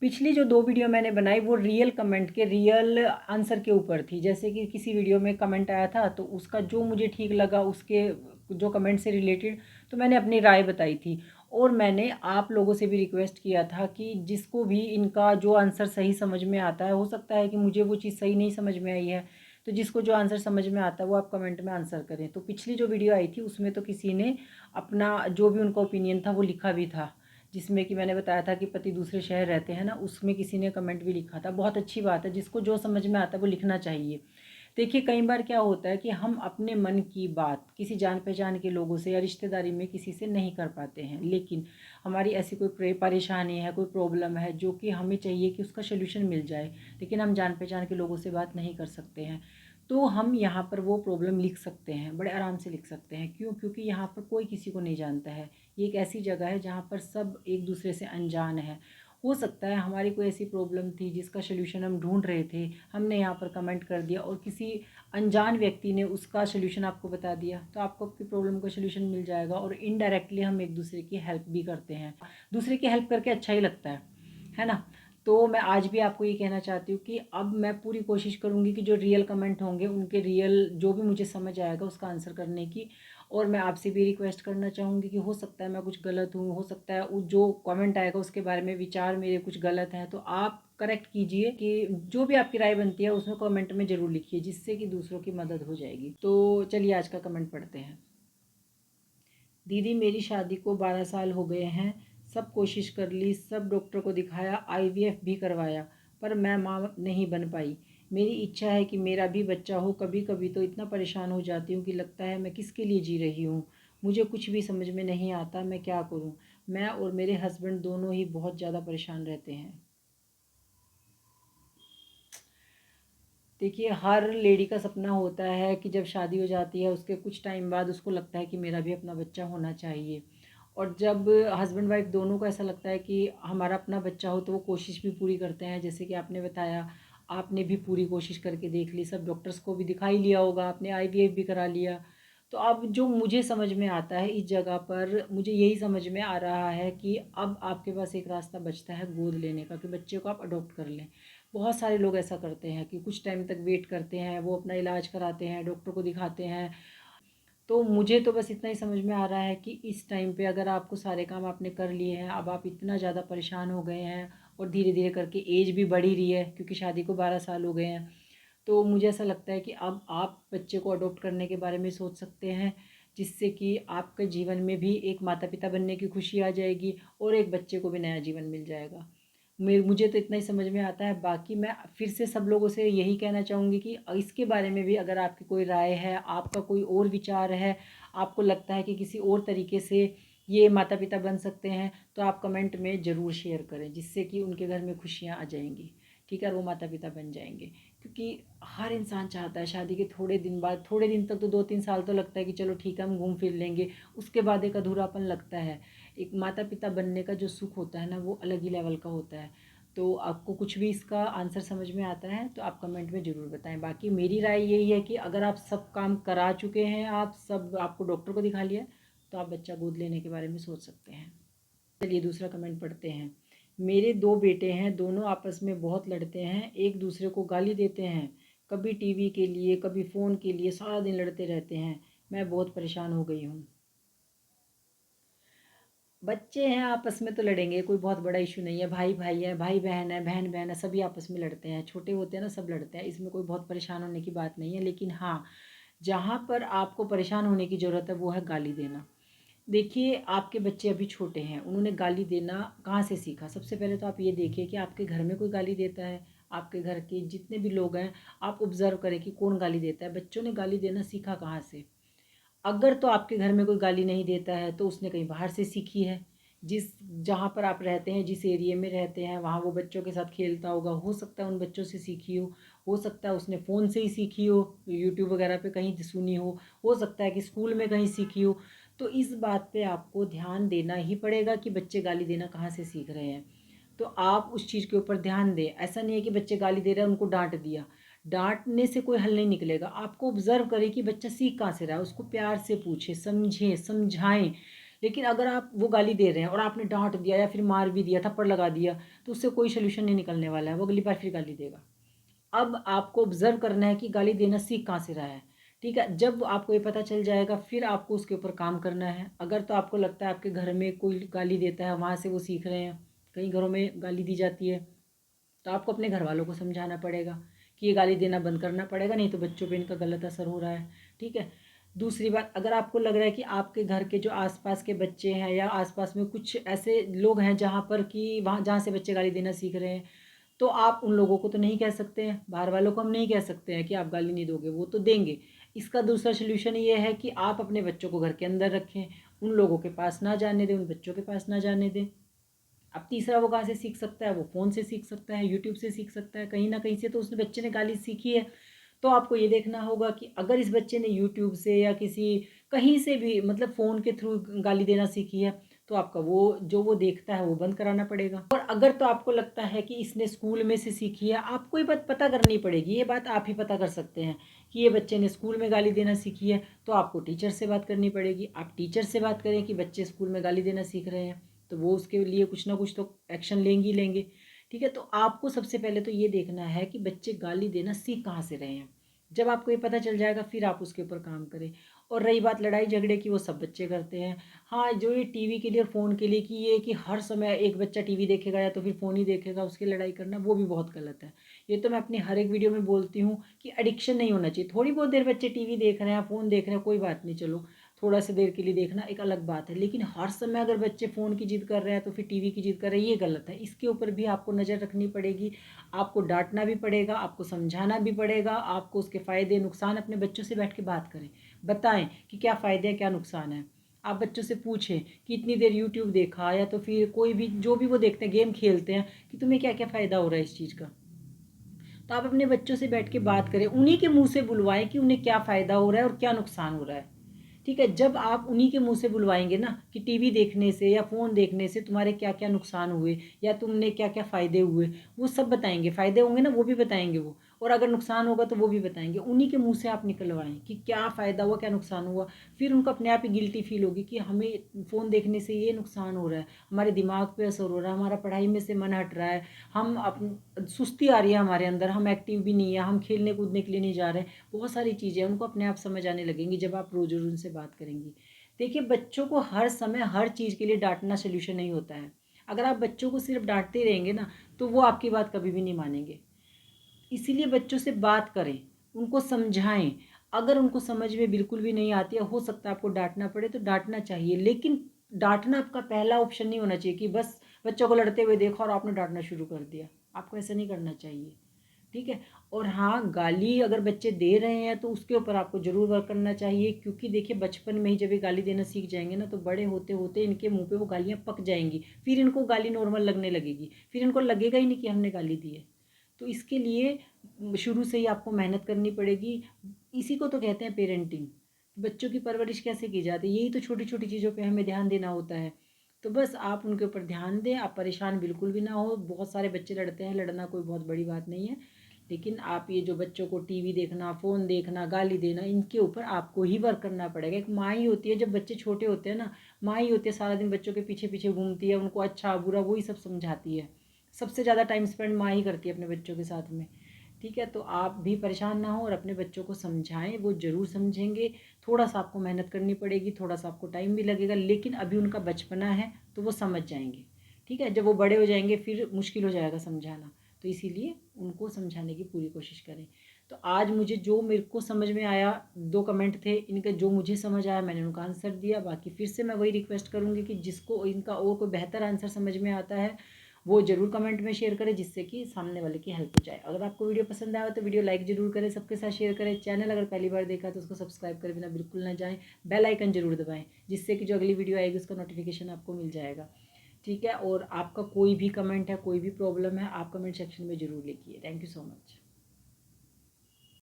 पिछली जो 2 वीडियो मैंने बनाई वो रियल कमेंट के रियल आंसर के ऊपर थी। जैसे कि किसी वीडियो में कमेंट आया था तो उसका जो मुझे ठीक लगा उसके जो कमेंट से रिलेटेड तो मैंने अपनी राय बताई थी। और मैंने आप लोगों से भी रिक्वेस्ट किया था कि जिसको भी इनका जो आंसर सही समझ में आता है, हो सकता है कि मुझे वो चीज़ सही नहीं समझ में आई है, तो जिसको जो आंसर समझ में आता है वो आप कमेंट में आंसर करें। तो पिछली जो वीडियो आई थी उसमें तो किसी ने अपना जो भी उनका ओपिनियन था वो लिखा भी था, जिसमें कि मैंने बताया था कि पति दूसरे शहर रहते हैं ना, उसमें किसी ने कमेंट भी लिखा था। बहुत अच्छी बात है, जिसको जो समझ में आता है वो लिखना चाहिए। देखिए कई बार क्या होता है कि हम अपने मन की बात किसी जान पहचान के लोगों से या रिश्तेदारी में किसी से नहीं कर पाते हैं, लेकिन हमारी ऐसी कोई परेशानी है, कोई प्रॉब्लम है जो कि हमें चाहिए कि उसका सोल्यूशन मिल जाए, लेकिन हम जान पहचान के लोगों से बात नहीं कर सकते हैं। तो हम यहाँ पर वो प्रॉब्लम लिख सकते हैं, बड़े आराम से लिख सकते हैं। क्यों? क्योंकि यहाँ पर कोई किसी को नहीं जानता है। ये एक ऐसी जगह है जहाँ पर सब एक दूसरे से अनजान है। हो सकता है हमारी कोई ऐसी प्रॉब्लम थी जिसका सॉल्यूशन हम ढूंढ रहे थे, हमने यहाँ पर कमेंट कर दिया और किसी अनजान व्यक्ति ने उसका सॉल्यूशन आपको बता दिया, तो आपको आपकी प्रॉब्लम का सॉल्यूशन मिल जाएगा। और इनडायरेक्टली हम एक दूसरे की हेल्प भी करते हैं। दूसरे की हेल्प करके अच्छा ही लगता है ना? तो मैं आज भी आपको ये कहना चाहती हूँ कि अब मैं पूरी कोशिश करूँगी कि जो रियल कमेंट होंगे उनके रियल जो भी मुझे समझ आएगा उसका आंसर करने की। और मैं आपसे भी रिक्वेस्ट करना चाहूँगी कि हो सकता है मैं कुछ गलत हूँ, हो सकता है जो कमेंट आएगा उसके बारे में विचार मेरे कुछ गलत हैं, तो आप करेक्ट कीजिए कि जो भी आपकी राय बनती है उसमें कमेंट में ज़रूर लिखिए, जिससे कि दूसरों की मदद हो जाएगी। तो चलिए आज का कमेंट पढ़ते हैं। दीदी मेरी शादी को 12 साल हो गए हैं, सब कोशिश कर ली, सब डॉक्टर को दिखाया, आईवीएफ भी करवाया, पर मैं माँ नहीं बन पाई। मेरी इच्छा है कि मेरा भी बच्चा हो। कभी कभी तो इतना परेशान हो जाती हूँ कि लगता है मैं किसके लिए जी रही हूँ। मुझे कुछ भी समझ में नहीं आता, मैं क्या करूँ। मैं और मेरे हस्बैंड दोनों ही बहुत ज़्यादा परेशान रहते हैं। देखिए हर लेडी का सपना होता है कि जब शादी हो जाती है उसके कुछ टाइम बाद उसको लगता है कि मेरा भी अपना बच्चा होना चाहिए। और जब हस्बैंड वाइफ दोनों को ऐसा लगता है कि हमारा अपना बच्चा हो तो वो कोशिश भी पूरी करते हैं। जैसे कि आपने बताया, आपने भी पूरी कोशिश करके देख ली, सब डॉक्टर्स को भी दिखाई लिया होगा, आपने आईवीएफ भी करा लिया। तो अब जो मुझे समझ में आता है इस जगह पर, मुझे यही समझ में आ रहा है कि अब आपके पास एक रास्ता बचता है गोद लेने का, कि बच्चे को आप अडॉप्ट कर लें। बहुत सारे लोग ऐसा करते हैं कि कुछ टाइम तक वेट करते हैं, वो अपना इलाज कराते हैं, डॉक्टर को दिखाते हैं। तो मुझे तो बस इतना ही समझ में आ रहा है कि इस टाइम पे अगर आपको सारे काम आपने कर लिए हैं, अब आप इतना ज़्यादा परेशान हो गए हैं और धीरे धीरे करके एज भी बढ़ ही रही है क्योंकि शादी को 12 साल हो गए हैं, तो मुझे ऐसा लगता है कि अब आप बच्चे को अडॉप्ट करने के बारे में सोच सकते हैं, जिससे कि आपके जीवन में भी एक माता पिता बनने की खुशी आ जाएगी और एक बच्चे को भी नया जीवन मिल जाएगा। मुझे तो इतना ही समझ में आता है। बाकी मैं फिर से सब लोगों से यही कहना चाहूँगी कि इसके बारे में भी अगर आपकी कोई राय है, आपका कोई और विचार है, आपको लगता है कि किसी और तरीके से ये माता पिता बन सकते हैं, तो आप कमेंट में ज़रूर शेयर करें, जिससे कि उनके घर में खुशियाँ आ जाएंगी। ठीक है, और वो माता पिता बन जाएंगे। क्योंकि हर इंसान चाहता है शादी के थोड़े दिन बाद, थोड़े दिन तक तो 2-3 साल तो लगता है कि चलो ठीक है हम घूम फिर लेंगे, उसके बाद एक अधूरापन लगता है। एक माता पिता बनने का जो सुख होता है ना, वो अलग ही लेवल का होता है। तो आपको कुछ भी इसका आंसर समझ में आता है तो आप कमेंट में ज़रूर बताएं। बाकी मेरी राय यही है कि अगर आप सब काम करा चुके हैं, आप सब, आपको डॉक्टर को दिखा लिया, तो आप बच्चा गोद लेने के बारे में सोच सकते हैं। चलिए दूसरा कमेंट पढ़ते हैं। मेरे 2 बेटे हैं, दोनों आपस में बहुत लड़ते हैं, एक दूसरे को गाली देते हैं, कभी टीवी के लिए कभी फ़ोन के लिए सारा दिन लड़ते रहते हैं। मैं बहुत परेशान हो गई हूँ। बच्चे हैं आपस में तो लड़ेंगे, कोई बहुत बड़ा इशू नहीं है। भाई भाई है, भाई बहन है, बहन बहन है, सभी आपस में लड़ते हैं। छोटे होते हैं ना, सब लड़ते हैं, इसमें कोई बहुत परेशान होने की बात नहीं है। लेकिन हाँ, जहाँ पर आपको परेशान होने की ज़रूरत है वो है गाली देना। देखिए आपके बच्चे अभी छोटे हैं, उन्होंने गाली देना कहाँ से सीखा? सबसे पहले तो आप ये देखिए कि आपके घर में कोई गाली देता है? आपके घर के जितने भी लोग हैं, आप ऑब्ज़र्व करें कि कौन गाली देता है। बच्चों ने गाली देना सीखा कहाँ से? अगर तो आपके घर में कोई गाली नहीं देता है तो उसने कहीं बाहर से सीखी है। जिस जहाँ पर आप रहते हैं, जिस एरिया में रहते हैं, वहाँ वो बच्चों के साथ खेलता होगा, हो सकता है उन बच्चों से सीखी हो सकता है उसने फ़ोन से ही सीखी हो, यूट्यूब वगैरह पे कहीं सुनी हो सकता है कि स्कूल में कहीं सीखी हो। तो इस बात पे आपको ध्यान देना ही पड़ेगा कि बच्चे गाली देना कहाँ से सीख रहे हैं। तो आप उस चीज़ के ऊपर ध्यान दें। ऐसा नहीं है कि बच्चे गाली दे रहे हैं उनको डांट दिया, डांटने से कोई हल नहीं निकलेगा। आपको ऑब्जर्व करें कि बच्चा सीख कहाँ से रहा है, उसको प्यार से पूछे, समझें, समझाएं। लेकिन अगर आप वो गाली दे रहे हैं और आपने डांट दिया या फिर मार भी दिया, थप्पड़ लगा दिया, तो उससे कोई सोल्यूशन नहीं निकलने वाला है, वो अगली बार फिर गाली देगा। अब आपको ऑब्जर्व करना है कि गाली देना सीख कहाँ से रहा है। ठीक है, जब आपको ये पता चल जाएगा फिर आपको उसके ऊपर काम करना है। अगर तो आपको लगता है आपके घर में कोई गाली देता है, वहाँ से वो सीख रहे हैं, कई घरों में गाली दी जाती है, तो आपको अपने घर वालों को समझाना पड़ेगा कि ये गाली देना बंद करना पड़ेगा, नहीं तो बच्चों पे इनका गलत असर हो रहा है। ठीक है। दूसरी बात, अगर आपको लग रहा है कि आपके घर के जो आसपास के बच्चे हैं या आसपास में कुछ ऐसे लोग हैं जहाँ पर कि वहाँ जहाँ से बच्चे गाली देना सीख रहे हैं, तो आप उन लोगों को तो नहीं कह सकते हैं, बाहर वालों को हम नहीं कह सकते हैं कि आप गाली नहीं दोगे, वो तो देंगे। इसका दूसरा सोल्यूशन ये है कि आप अपने बच्चों को घर के अंदर रखें, उन लोगों के पास ना जाने दें, उन बच्चों के पास ना जाने दें। अब तीसरा वो कहाँ से सीख सकता है, वो फ़ोन से सीख सकता है, यूट्यूब से सीख सकता है, कहीं ना कहीं से तो उसने बच्चे ने गाली सीखी है। तो आपको ये देखना होगा कि अगर इस बच्चे ने यूट्यूब से या किसी कहीं से भी मतलब फ़ोन के थ्रू गाली देना सीखी है, तो आपका वो जो वो देखता है वो बंद कराना पड़ेगा। और अगर तो आपको लगता है कि इसने स्कूल में से सीखी है, आपको ये बात पता करनी पड़ेगी, ये बात आप ही पता कर सकते हैं कि ये बच्चे ने स्कूल में गाली देना सीखी है, तो आपको टीचर से बात करनी पड़ेगी। आप टीचर से बात करें कि बच्चे स्कूल में गाली देना सीख रहे हैं, तो वो उसके लिए कुछ ना कुछ तो एक्शन लेंगे ही लेंगे। ठीक है, तो आपको सबसे पहले तो ये देखना है कि बच्चे गाली देना सीख कहाँ से रहे हैं। जब आपको ये पता चल जाएगा फिर आप उसके ऊपर काम करें। और रही बात लड़ाई झगड़े की, वो सब बच्चे करते हैं। हाँ, जो ये टीवी के लिए और फ़ोन के लिए कि ये कि हर समय एक बच्चा टीवी देखेगा या तो फिर फ़ोन ही देखेगा, उसकी लड़ाई करना वो भी बहुत गलत है। ये तो मैं अपनी हर एक वीडियो में बोलती हूँ कि एडिक्शन नहीं होना चाहिए। थोड़ी बहुत देर बच्चे टीवी देख रहे हैं, फ़ोन देख रहे हैं, कोई बात नहीं, चलो थोड़ा सा देर के लिए देखना एक अलग बात है। लेकिन हर समय अगर बच्चे फ़ोन की जिद कर रहे हैं तो फिर टीवी की जिद कर रहे हैं, ये गलत है। इसके ऊपर भी आपको नज़र रखनी पड़ेगी, आपको डांटना भी पड़ेगा, आपको समझाना भी पड़ेगा, आपको उसके फ़ायदे नुकसान अपने बच्चों से बैठ के बात करें, बताएं कि क्या फ़ायदे हैं क्या नुकसान है। आप बच्चों से पूछें कि इतनी देर यूट्यूब देखा या तो फिर कोई भी जो भी वो देखते हैं, गेम खेलते हैं, कि तुम्हें क्या क्या फ़ायदा हो रहा है इस चीज़ का। तो आप अपने बच्चों से बैठ के बात करें, उन्हीं के मुंह से बुलवाएं कि उन्हें क्या फ़ायदा हो रहा है और क्या नुकसान हो रहा है। ठीक है, जब आप उन्हीं के मुंह से बुलवाएंगे ना कि टीवी देखने से या फ़ोन देखने से तुम्हारे क्या क्या नुकसान हुए या तुमने क्या क्या फ़ायदे हुए, वो सब बताएंगे। फ़ायदे होंगे ना वो भी बताएंगे वो, और अगर नुकसान होगा तो वो भी बताएंगे। उन्हीं के मुंह से आप निकलवाएं कि क्या फ़ायदा हुआ क्या नुकसान हुआ। फिर उनको अपने आप ही गिल्टी फील होगी कि हमें फ़ोन देखने से ये नुकसान हो रहा है, हमारे दिमाग पे असर हो रहा है, हमारा पढ़ाई में से मन हट रहा है, हम सुस्ती आ रही है हमारे अंदर, हम एक्टिव भी नहीं है, हम खेलने कूदने के लिए नहीं जा रहे हैं। बहुत सारी चीज़ें उनको अपने आप समझ आने लगेंगी जब आप रोज़ रोज़ उनसे बात करेंगी। देखिए, बच्चों को हर समय हर चीज़ के लिए डांटना सोल्यूशन नहीं होता है। अगर आप बच्चों को सिर्फ डांटते रहेंगे ना, तो वो आपकी बात कभी भी नहीं मानेंगे। इसीलिए बच्चों से बात करें, उनको समझाएं। अगर उनको समझ में बिल्कुल भी नहीं आती है, हो सकता है आपको डांटना पड़े तो डांटना चाहिए, लेकिन डांटना आपका पहला ऑप्शन नहीं होना चाहिए कि बस बच्चों को लड़ते हुए देखा और आपने डांटना शुरू कर दिया। आपको ऐसा नहीं करना चाहिए। ठीक है। और हाँ, गाली अगर बच्चे दे रहे हैं तो उसके ऊपर आपको ज़रूर वर्क करना चाहिए, क्योंकि देखिए बचपन में ही जब ये गाली देना सीख जाएंगे ना, तो बड़े होते होते इनके मुंह पे वो गालियाँ पक जाएंगी, फिर इनको गाली नॉर्मल लगने लगेगी, फिर इनको लगेगा ही नहीं कि हमने गाली दी है। तो इसके लिए शुरू से ही आपको मेहनत करनी पड़ेगी। इसी को तो कहते हैं पेरेंटिंग। बच्चों की परवरिश कैसे की जाती है, यही तो छोटी छोटी चीज़ों पे हमें ध्यान देना होता है। तो बस आप उनके ऊपर ध्यान दें, आप परेशान बिल्कुल भी ना हो। बहुत सारे बच्चे लड़ते हैं, लड़ना कोई बहुत बड़ी बात नहीं है। लेकिन आप ये जो बच्चों को टीवी देखना, फ़ोन देखना, गाली देना, इनके ऊपर आपको ही वर्क करना पड़ेगा। एक माँ ही होती है, जब बच्चे छोटे होते हैं ना, माँ ही होती है सारा दिन बच्चों के पीछे पीछे घूमती है, उनको अच्छा बुरा वही सब समझाती है। सबसे ज़्यादा टाइम स्पेंड माँ ही करती है अपने बच्चों के साथ में। ठीक है, तो आप भी परेशान ना हो और अपने बच्चों को समझाएं, वो ज़रूर समझेंगे। थोड़ा सा आपको मेहनत करनी पड़ेगी, थोड़ा सा आपको टाइम भी लगेगा, लेकिन अभी उनका बचपना है तो वो समझ जाएंगे। ठीक है, जब वो बड़े हो जाएंगे फिर मुश्किल हो जाएगा समझाना। तो इसीलिए उनको समझाने की पूरी कोशिश करें। तो आज मुझे जो मेरे को समझ में आया, 2 कमेंट थे इनके, जो मुझे समझ आया मैंने उनका आंसर दिया। बाकी फिर से मैं वही रिक्वेस्ट करूँगी कि जिसको इनका और कोई बेहतर आंसर समझ में आता है वो ज़रूर कमेंट में शेयर करें, जिससे कि सामने वाले की हेल्प हो जाए। अगर आपको वीडियो पसंद आया तो वीडियो लाइक ज़रूर करें, सबके साथ शेयर करें। चैनल अगर पहली बार देखा तो उसको सब्सक्राइब करे बिना बिल्कुल ना जाएँ। बेल आइकन ज़रूर दबाएँ, जिससे कि जो अगली वीडियो आएगी उसका नोटिफिकेशन आपको मिल जाएगा। ठीक है, और आपका कोई भी कमेंट है, कोई भी प्रॉब्लम है, आप कमेंट सेक्शन में ज़रूर लिखिए। Thank you so much.